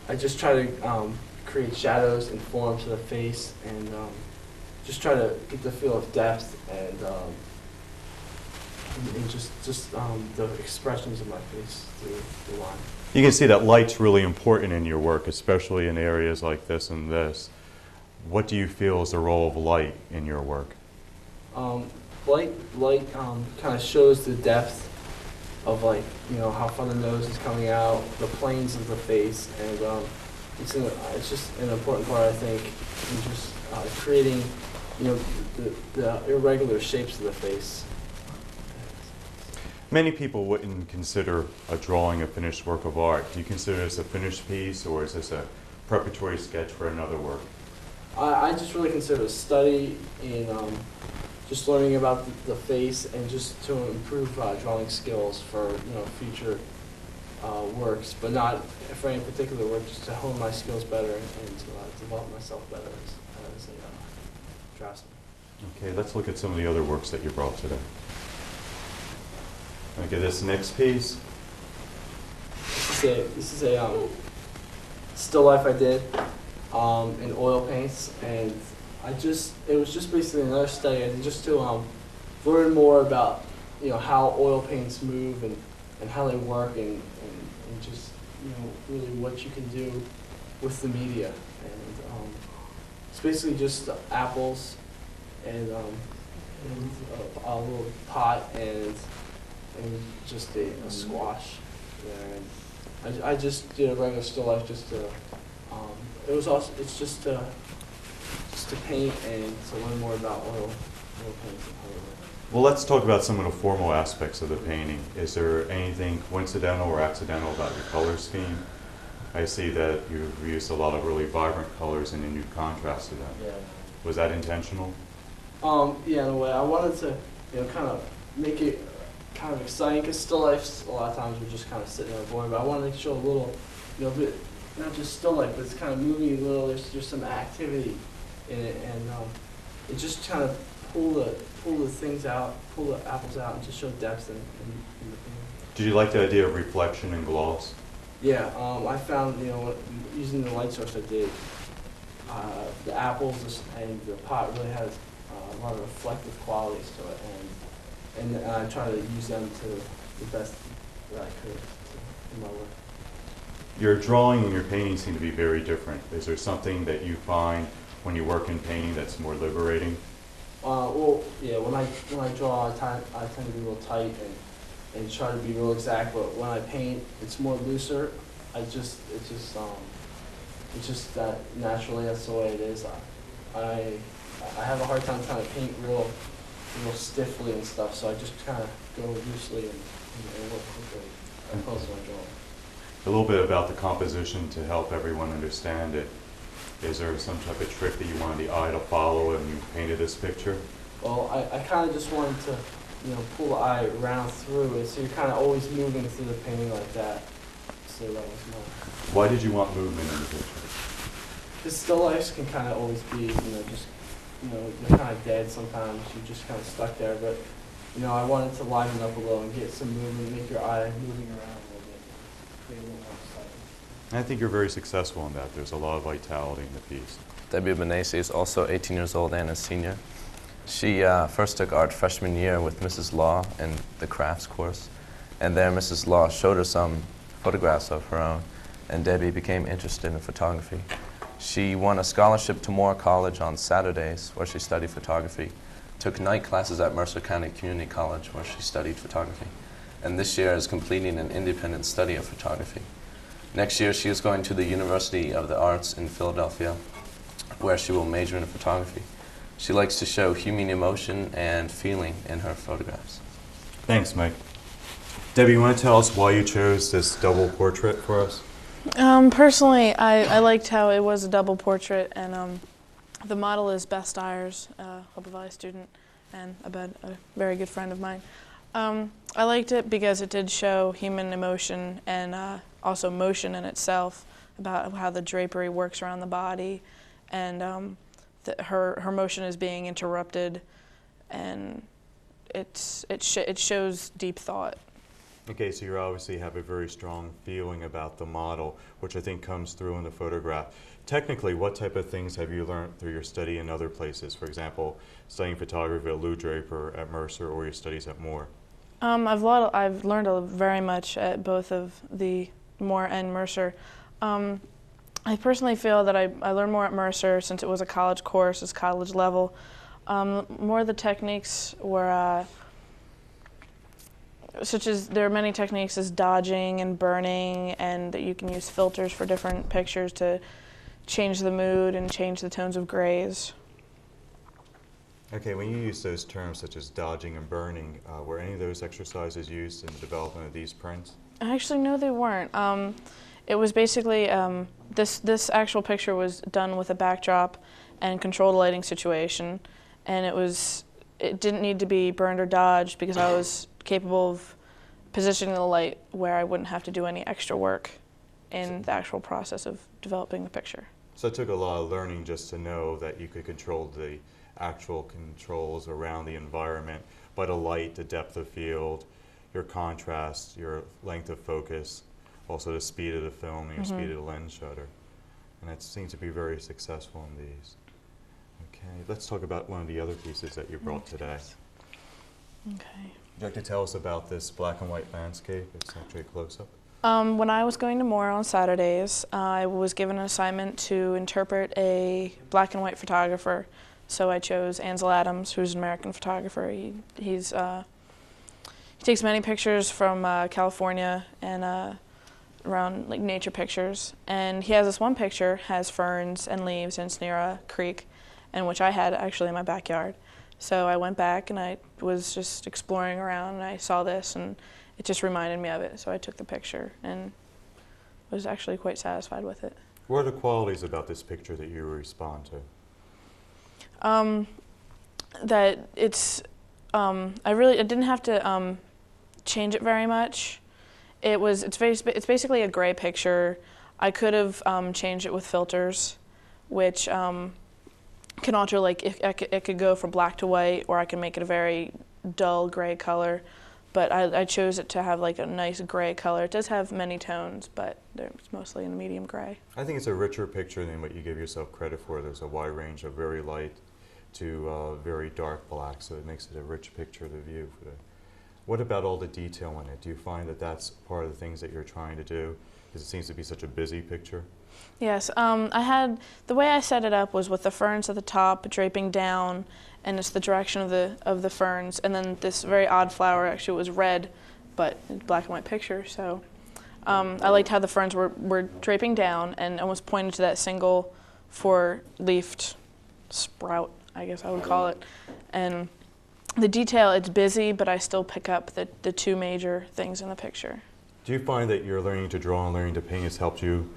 I just try to create shadows and forms to the face and just try to get the feel of depth and just the expressions of my face through the line. You can see that light's really important in your work, especially in areas like this and this. What do you feel is the role of light in your work? Light kind of shows the depth of, like, you know, how far the nose is coming out, the planes of the face, and it's just an important part, I think, in just creating, you know, the irregular shapes of the face. Many people wouldn't consider a drawing a finished work of art. Do you consider this a finished piece, or is this a preparatory sketch for another work? I just really consider it a study in just learning about the face and just to improve drawing skills for, you know, future works, but not for any particular work, just to hone my skills better and to develop myself better as a draftsman. Okay, let's look at some of the other works that you brought today. Okay, this next piece. This is a still life I did in oil paints, and it was just basically another study. I did just to learn more about, you know, how oil paints move and how they work and just, you know, really what you can do with the media. And it's basically just apples and a little pot and just a squash there. And I just did a regular still life just to it's just to paint and to learn more about oil paints and how they work. Well, let's talk about some of the formal aspects of the painting. Is there anything coincidental or accidental about your color scheme? I see that you've used a lot of really vibrant colors and then you've contrasted them. Yeah. Was that intentional? Yeah, in a way. I wanted to, you know, kind of make it kind of exciting, because still lifes a lot of times we're just kind of sitting there boring, but I wanted to show a little, you know, bit, not just still life, but it's kind of moving a little. There's some activity in it, and it just kind of pull the things out, pull the apples out, and just show depth in the painting. Did you like the idea of reflection and gloss? Yeah, I found, you know, using the light source I did, the apples and the pot really has a lot of reflective qualities to it, and I try to use them to the best that I could in my work. Your drawing and your painting seem to be very different. Is there something that you find when you work in painting that's more liberating? Well, yeah, when I draw, I tend to be real tight and try to be real exact, but when I paint, it's more looser. It's just that naturally, that's the way it is. I have a hard time trying to paint real stiffly and stuff, so I just kind of go loosely and work quickly as opposed to my drawing. A little bit about the composition to help everyone understand it. Is there some type of trick that you wanted the eye to follow and you painted this picture? Well, I kind of just wanted to, you know, pull the eye around through it, so you're kind of always moving through the painting like that. So that was my... Why did you want movement in the picture? Because still lifes can kind of always be, you know, just, you know, you're kind of dead sometimes. You're just kind of stuck there. But, you know, I wanted to liven up a little and get some movement, make your eye moving around a little bit, create a little more excitement. I think you're very successful in that. There's a lot of vitality in the piece. Debbie Benassi is also 18 years old and a senior. She first took art freshman year with Mrs. Law in the crafts course, and there Mrs. Law showed her some photographs of her own, and Debbie became interested in photography. She won a scholarship to Moore College on Saturdays, where she studied photography, took night classes at Mercer County Community College, where she studied photography, and this year is completing an independent study of photography. Next year, she is going to the University of the Arts in Philadelphia, where she will major in photography. She likes to show human emotion and feeling in her photographs. Thanks, Mike. Debbie, you want to tell us why you chose this double portrait for us? Personally, I liked how it was a double portrait, and the model is Beth Stiers, a Hopewell Valley student, and a very good friend of mine. I liked it because it did show human emotion and also motion in itself, about how the drapery works around the body, and her motion is being interrupted, and it shows deep thought. Okay, so you obviously have a very strong feeling about the model, which I think comes through in the photograph. Technically, what type of things have you learned through your study in other places? For example, studying photography at Lou Draper, at Mercer, or your studies at Moore? I've learned very much at both of the Moore and Mercer. I personally feel that I learned more at Mercer since it was a college course, it's college level. More of the techniques were such as there are many techniques as dodging and burning, and that you can use filters for different pictures to change the mood and change the tones of grays. Okay, when you use those terms such as dodging and burning, were any of those exercises used in the development of these prints? Actually, no, they weren't. It was basically, this actual picture was done with a backdrop and controlled lighting situation, and it didn't need to be burned or dodged because I was capable of positioning the light where I wouldn't have to do any extra work in the actual process of developing the picture. So it took a lot of learning just to know that you could control the actual controls around the environment, but a light, the depth of field, your contrast, your length of focus, also the speed of the film and your speed of the lens shutter. And it seems to be very successful in these. Okay, let's talk about one of the other pieces that you brought today. Okay. Would you like to tell us about this black and white landscape? It's actually a close-up. When I was going to Moore on Saturdays, I was given an assignment to interpret a black and white photographer. So I chose Ansel Adams, who's an American photographer. He takes many pictures from California and around like nature pictures. And he has this one picture, has ferns and leaves, and it's near a creek, and which I had actually in my backyard. So I went back and I was just exploring around and I saw this and it just reminded me of it. So I took the picture and was actually quite satisfied with it. What are the qualities about this picture that you respond to? That it's, I didn't have to change it very much. It's basically a gray picture. I could have changed it with filters, which can alter, like it could go from black to white, or I can make it a very dull gray color. But I chose it to have like a nice gray color. It does have many tones, but it's mostly in a medium gray. I think it's a richer picture than what you give yourself credit for. There's a wide range of very light to very dark black, so it makes it a rich picture to view. What about all the detail in it? Do you find that that's part of the things that you're trying to do? Because it seems to be such a busy picture. Yes, the way I set it up was with the ferns at the top draping down, and it's the direction of the ferns, and then this very odd flower actually was red, but it's a black and white picture. So I liked how the ferns were draping down and almost pointed to that single four-leafed sprout, I guess I would call it. And the detail, it's busy, but I still pick up the two major things in the picture. Do you find that your learning to draw and learning to paint has helped you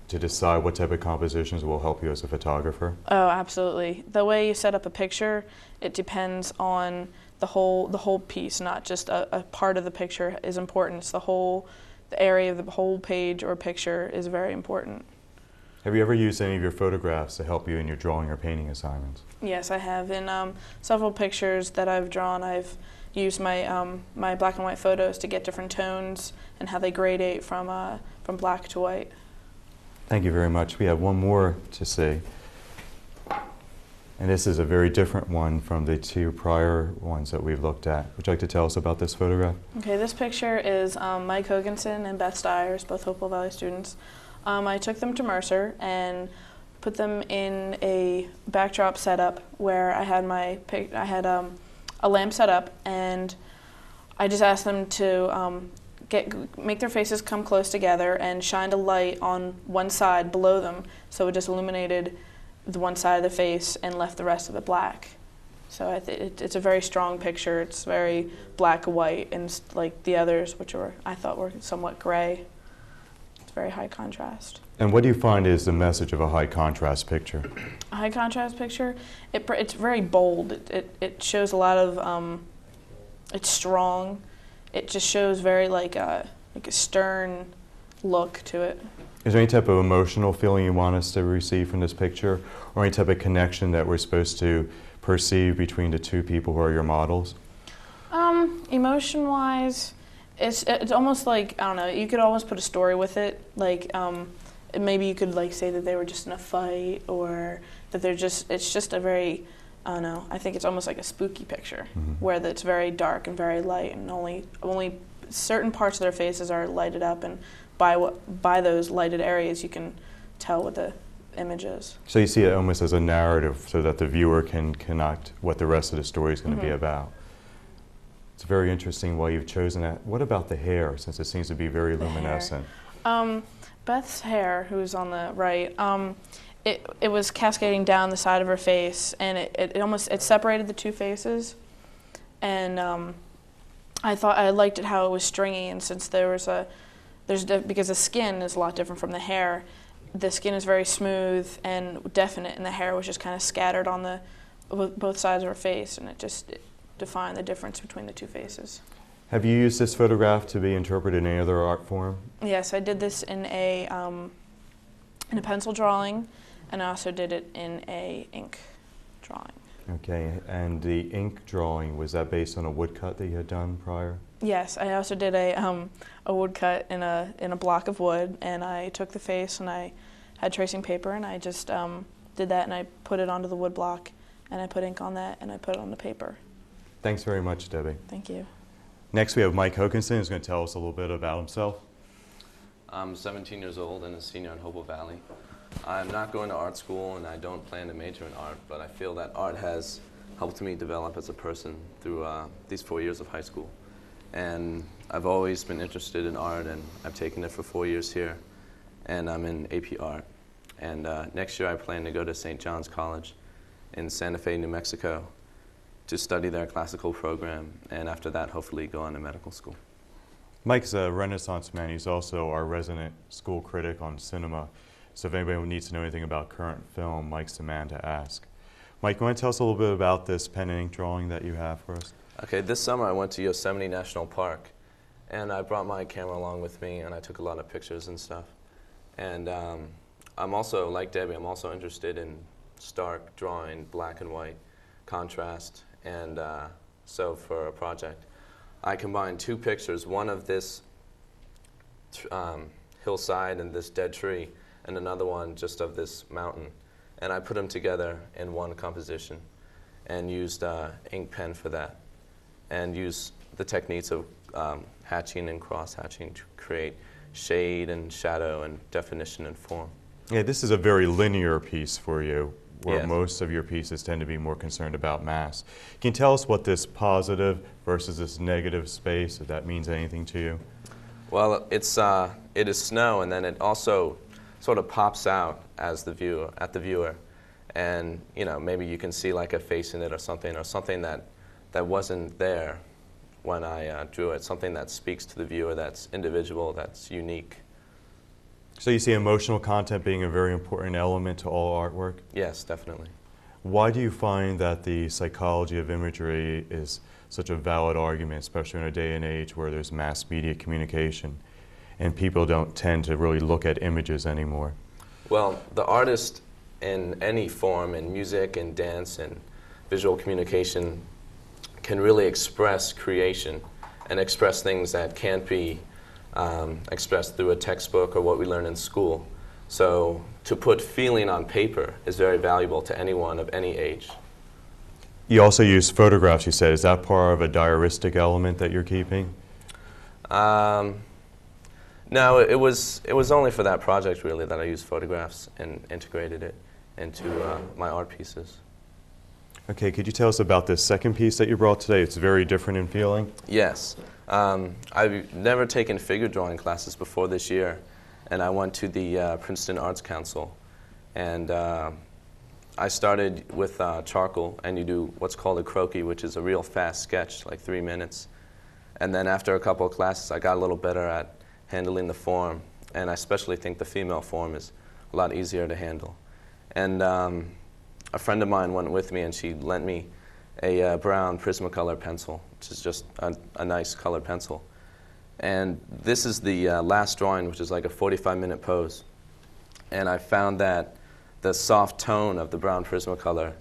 to decide what type of compositions will help you as a photographer? Oh, absolutely. The way you set up a picture, it depends on the whole piece, not just a part of the picture is important. It's the area of the whole page or picture is very important. Have you ever used any of your photographs to help you in your drawing or painting assignments? Yes, I have. In several pictures that I've drawn, I've used my my black and white photos to get different tones and how they gradate from black to white. Thank you very much. We have one more to see. And this is a very different one from the two prior ones that we've looked at. Would you like to tell us about this photograph? Okay, this picture is Mike Hoganson and Beth Stiers, both Hopewell Valley students. I took them to Mercer and put them in a backdrop setup where I had a lamp set up, and I just asked them to make their faces come close together and shined a light on one side below them, so it just illuminated the one side of the face and left the rest of it black. So it's a very strong picture. It's very black and white, and like the others, which I thought were somewhat gray. It's very high contrast. And what do you find is the message of a high contrast picture? A high contrast picture, it's very bold. It shows a lot of, it's strong. It just shows very like a stern look to it. Is there any type of emotional feeling you want us to receive from this picture, or any type of connection that we're supposed to perceive between the two people who are your models? Emotion-wise, it's almost like, I don't know, you could almost put a story with it. Like, maybe you could like say that they were just in a fight, or that it's just a very, I don't know, I think it's almost like a spooky picture, where it's very dark and very light, and only certain parts of their faces are lighted up, and by those lighted areas you can tell what the image is. So you see it almost as a narrative so that the viewer can connect what the rest of the story is going to be about. It's very interesting why you've chosen that. What about the hair, since it seems to be very luminescent? Beth's hair, who's on the right, it was cascading down the side of her face, and it separated the two faces, and I liked it how it was stringy, and since because the skin is a lot different from the hair, the skin is very smooth and definite, and the hair was just kind of scattered on both sides of her face, and it defined the difference between the two faces. Have you used this photograph to be interpreted in any other art form? Yes, I did this in a pencil drawing, and I also did it in a ink drawing. Okay, and the ink drawing, was that based on a woodcut that you had done prior? Yes, I also did a woodcut in a block of wood, and I took the face and I had tracing paper, and I just did that, and I put it onto the wood block, and I put ink on that, and I put it on the paper. Thanks very much, Debbie. Thank you. Next we have Mike Hokinson, who's going to tell us a little bit about himself. I'm 17 years old and a senior in Hopewell Valley. I'm not going to art school, and I don't plan to major in art, but I feel that art has helped me develop as a person through these 4 years of high school. And I've always been interested in art, and I've taken it for 4 years here, and I'm in AP Art. And next year I plan to go to St. John's College in Santa Fe, New Mexico, to study their classical program, and after that hopefully go on to medical school. Mike's a Renaissance man. He's also our resident school critic on cinema. So if anybody needs to know anything about current film, Mike's the man to ask. Mike, you want to tell us a little bit about this pen and ink drawing that you have for us? Okay, this summer I went to Yosemite National Park, and I brought my camera along with me, and I took a lot of pictures and stuff. And I'm also, like Debbie, I'm also interested in stark drawing, black and white, contrast, and so for a project, I combined two pictures, one of this hillside and this dead tree, and another one just of this mountain. And I put them together in one composition and used ink pen for that, and used the techniques of hatching and cross-hatching to create shade and shadow and definition and form. Yeah, this is a very linear piece for you, where Yes. most of your pieces tend to be more concerned about mass. Can you tell us what this positive versus this negative space, if that means anything to you? Well, it is snow, and then it also sort of pops out as the viewer, and maybe you can see like a face in it or something that wasn't there when I drew it, something that speaks to the viewer, that's individual, that's unique. So you see emotional content being a very important element to all artwork? Yes, definitely. Why do you find that the psychology of imagery is such a valid argument, especially in a day and age where there's mass media communication and people don't tend to really look at images anymore? Well, the artist in any form, in music and dance and visual communication, can really express creation and express things that can't be expressed through a textbook or what we learn in school. So to put feeling on paper is very valuable to anyone of any age. You also use photographs, you said. Is that part of a diaristic element that you're keeping? No, it was only for that project really that I used photographs and integrated it into my art pieces. Okay, could you tell us about this second piece that you brought today? It's very different in feeling. Yes. I've never taken figure drawing classes before this year, and I went to the Princeton Arts Council, and I started with charcoal, and you do what's called a croquis, which is a real fast sketch, like 3 minutes. And then after a couple of classes, I got a little better at handling the form, and I especially think the female form is a lot easier to handle. And a friend of mine went with me, and she lent me a brown Prismacolor pencil, which is just a nice colored pencil. And this is the last drawing, which is like a 45-minute pose. And I found that the soft tone of the brown Prismacolor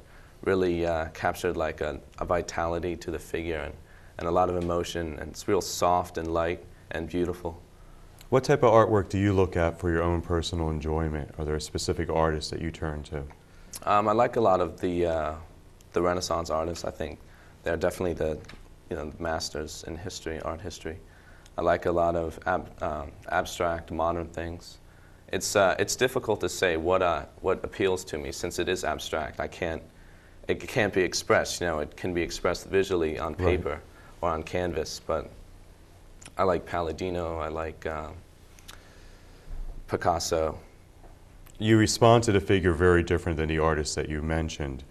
really captured like a vitality to the figure and a lot of emotion, and it's real soft and light and beautiful. What type of artwork do you look at for your own personal enjoyment? Are there specific artists that you turn to? I like a lot of the Renaissance artists. I think they're definitely the masters in history, art history. I like a lot of abstract, modern things. It's difficult to say what appeals to me since it is abstract. It can't be expressed. It can be expressed visually on paper or on canvas. But I like Palladino. I like Picasso. You respond to the figure very different than the artist that you mentioned,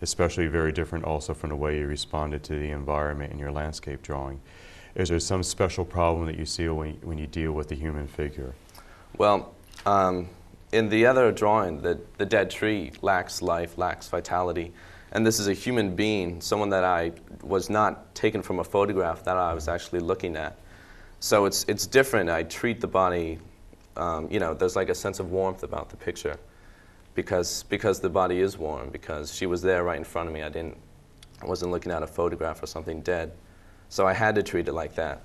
especially very different also from the way you responded to the environment in your landscape drawing. Is there some special problem that you see when you deal with the human figure? Well, in the other drawing, the dead tree lacks life, lacks vitality. And this is a human being, someone that I was not taken from a photograph that I was actually looking at. So it's different. I treat the body, there's like a sense of warmth about the picture because the body is warm, because she was there right in front of me. I wasn't looking at a photograph or something dead. So I had to treat it like that.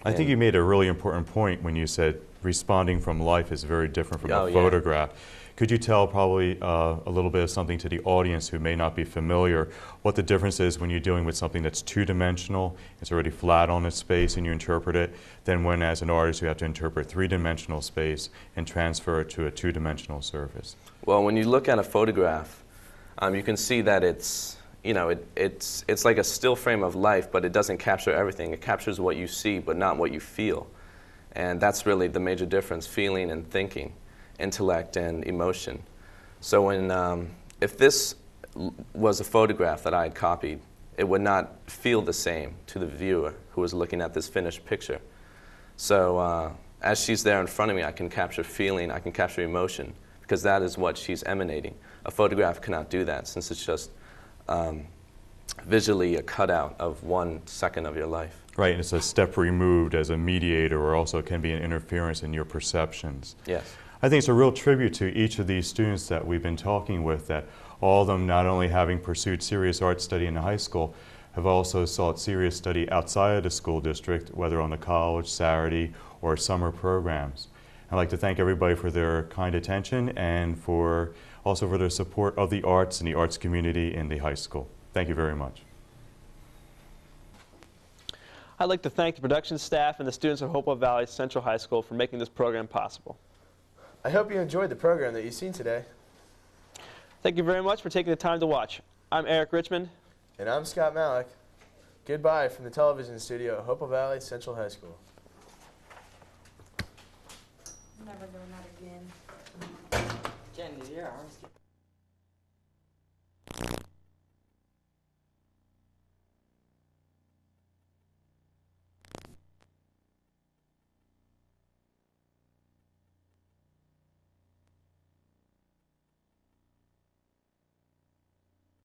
I think you made a really important point when you said responding from life is very different from a photograph. Could you tell probably a little bit of something to the audience who may not be familiar, what the difference is when you're dealing with something that's two-dimensional, it's already flat on its space and you interpret it, then when as an artist you have to interpret three-dimensional space and transfer it to a two-dimensional surface? Well, when you look at a photograph, you can see that it's like a still frame of life, but it doesn't capture everything. It captures what you see, but not what you feel. And that's really the major difference, feeling and thinking, intellect and emotion. So if this was a photograph that I had copied, it would not feel the same to the viewer who was looking at this finished picture. So as she's there in front of me, I can capture feeling, I can capture emotion, because that is what she's emanating. A photograph cannot do that, since it's just visually a cutout of 1 second of your life. Right, and it's a step removed as a mediator, or also can be an interference in your perceptions. Yes. I think it's a real tribute to each of these students that we've been talking with, that all of them, not only having pursued serious art study in the high school, have also sought serious study outside of the school district, whether on the college, Saturday, or summer programs. I'd like to thank everybody for their kind attention and also for their support of the arts and the arts community in the high school. Thank you very much. I'd like to thank the production staff and the students of Hopewell Valley Central High School for making this program possible. I hope you enjoyed the program that you've seen today. Thank you very much for taking the time to watch. I'm Eric Richmond. And I'm Scott Malik. Goodbye from the television studio at Hopewell Valley Central High School. Never doing that again. Jen, is your arms